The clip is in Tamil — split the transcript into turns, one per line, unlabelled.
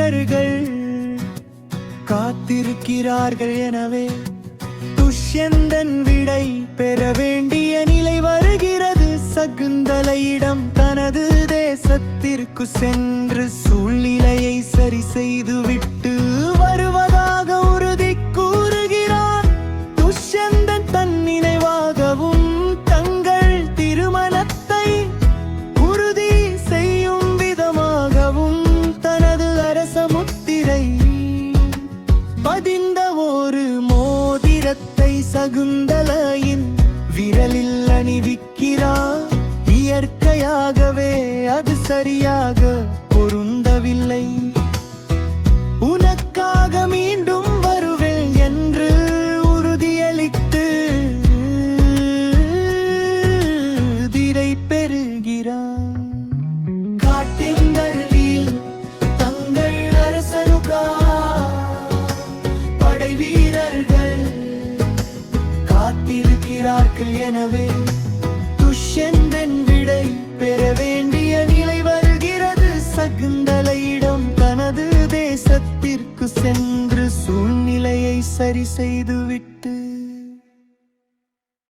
வீரர்கள் காத்திருக்கிறார்கள். எனவே துஷ்யந்தன் விடை பெற வேண்டிய நிலை வருகிறது. சகுந்தலையிடம் தனது தேசத்திற்கு சென்று சூழ்நிலையை சரி செய்துவிட்டு வருவதாக உறுதி கூறுகிறான். துஷ்யந்தன் தன் நினைவாகவும் தங்கள் திருமணத்தை உறுதி செய்யும் விதமாகவும் தனது அரச முத்திரை பதிந்த ஒரு மோதிரத்தை சகுந்தலையின் விரலில் அணிவிக்கிறார். இயற்கையாகவே அது சரியாக பொருந்தவில்லை. உனக்காக மீண்டும்